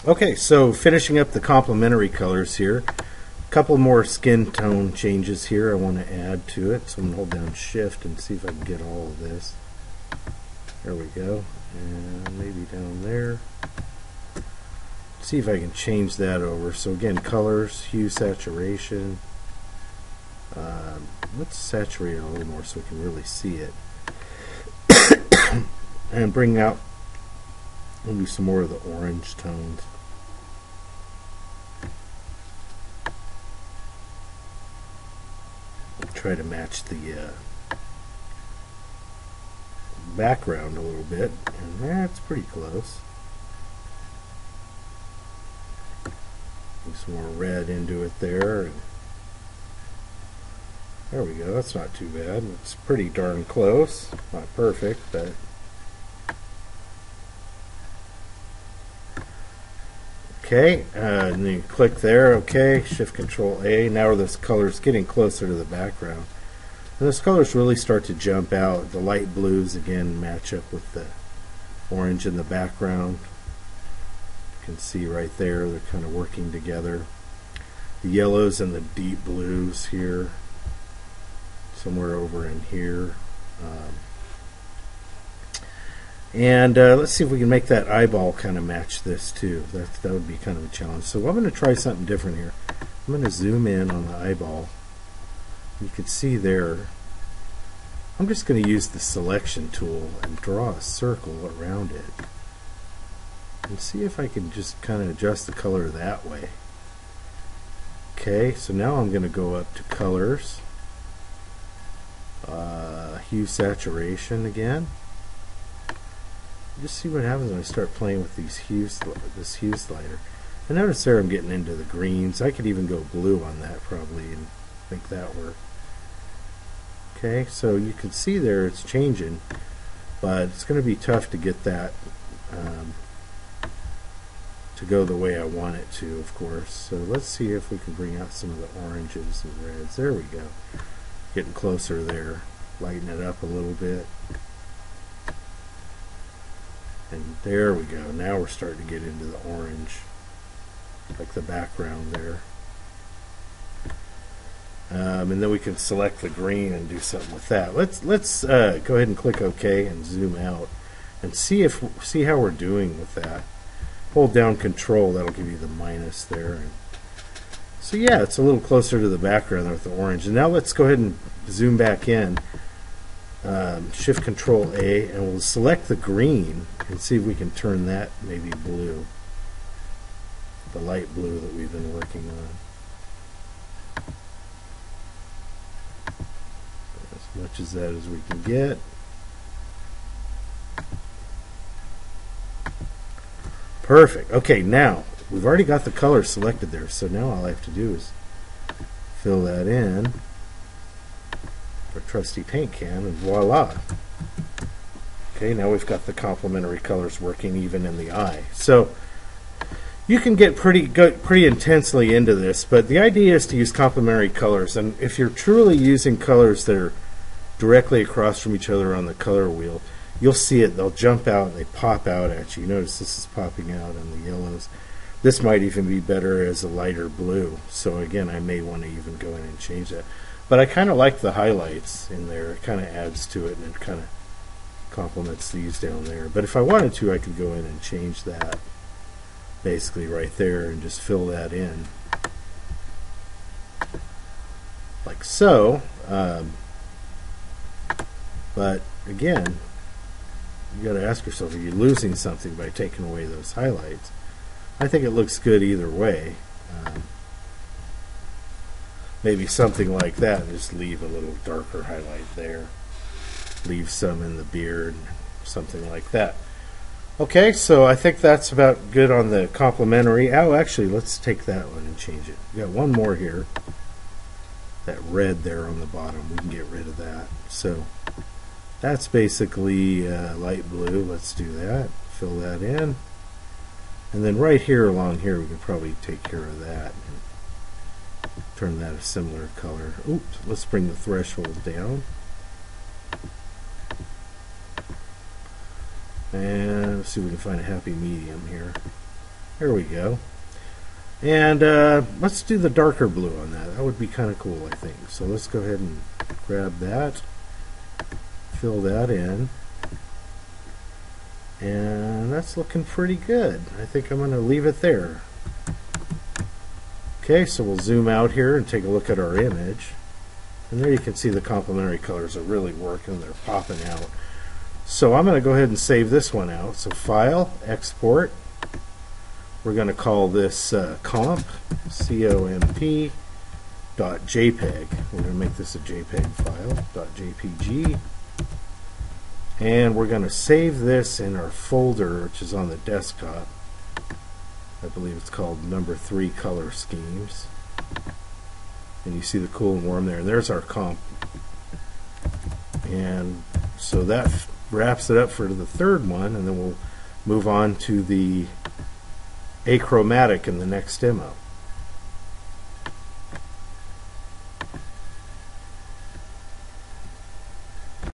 Okay, so finishing up the complementary colors here. A couple more skin tone changes here I want to add to it. So I'm going to hold down Shift and see if I can get all of this. There we go. And maybe down there. See if I can change that over. So again, colors, hue, saturation. Let's saturate it a little more so we can really see it. And bring out maybe some more of the orange tones. Try to match the background a little bit, and that's pretty close. Put some more red into it there. There we go, that's not too bad. It's pretty darn close. Not perfect, but okay, and then you click there, okay, Shift Control A. Now this color's getting closer to the background. And those colors really start to jump out. The light blues again match up with the orange in the background. You can see right there they're kind of working together. The yellows and the deep blues here, somewhere over in here. And let's see if we can make that eyeball kind of match this too. That would be kind of a challenge. So I'm going to try something different here. I'm going to zoom in on the eyeball. You can see there, I'm just going to use the selection tool and draw a circle around it. And see if I can just kind of adjust the color that way. Okay, so now I'm going to go up to colors, hue, saturation again. Just see what happens when I start playing with these this hue slider. And notice there I'm getting into the greens. I could even go blue on that probably and make that work. Okay, so you can see there it's changing, but it's going to be tough to get that to go the way I want it to, of course. So let's see if we can bring out some of the oranges and reds. There we go. Getting closer there. Lighten it up a little bit. And there we go. Now we're starting to get into the orange, like the background there. And then we can select the green and do something with that. Let's go ahead and click OK and zoom out and see how we're doing with that. Hold down Control. That'll give you the minus there. And so yeah, it's a little closer to the background there with the orange. And now let's go ahead and zoom back in. Shift Control A, and we'll select the green and see if we can turn that maybe blue, the light blue that we've been working on. As much as that as we can get. Perfect. Okay, now we've already got the color selected there, so now all I have to do is fill that in. Our trusty paint can, and voila. Okay, now we've got the complementary colors working even in the eye. So you can get pretty intensely into this, but the idea is to use complementary colors. And if you're truly using colors that are directly across from each other on the color wheel, you'll see it. They'll jump out and they pop out at you. Notice this is popping out on the yellows. This might even be better as a lighter blue. So again, I may want to even go in and change that. But I kind of like the highlights in there. It kind of adds to it, and it kind of complements these down there. But if I wanted to, I could go in and change that basically right there and just fill that in like so. But again, you got to ask yourself, are you losing something by taking away those highlights? I think it looks good either way. Maybe something like that, just leave a little darker highlight there. Leave some in the beard, something like that. Okay, so I think that's about good on the complementary. Oh, actually, let's take that one and change it. We got one more here. That red there on the bottom, we can get rid of that. So that's basically light blue. Let's do that. Fill that in. And then right here along here, we can probably take care of that. Turn that a similar color. Oops, let's bring the threshold down. And let's see if we can find a happy medium here. There we go. And let's do the darker blue on that. That would be kind of cool, I think. So let's go ahead and grab that, fill that in, and that's looking pretty good. I think I'm going to leave it there. Okay, so we'll zoom out here and take a look at our image. And there you can see the complementary colors are really working. They're popping out. So I'm going to go ahead and save this one out. So File, Export. We're going to call this comp, C-O-M-P, .jpeg. We're going to make this a JPEG file, .jpg. And we're going to save this in our folder, which is on the desktop. I believe it's called number 3 color schemes. And you see the cool and warm there. And there's our comp. And so that wraps it up for the third one, and then we'll move on to the achromatic in the next demo.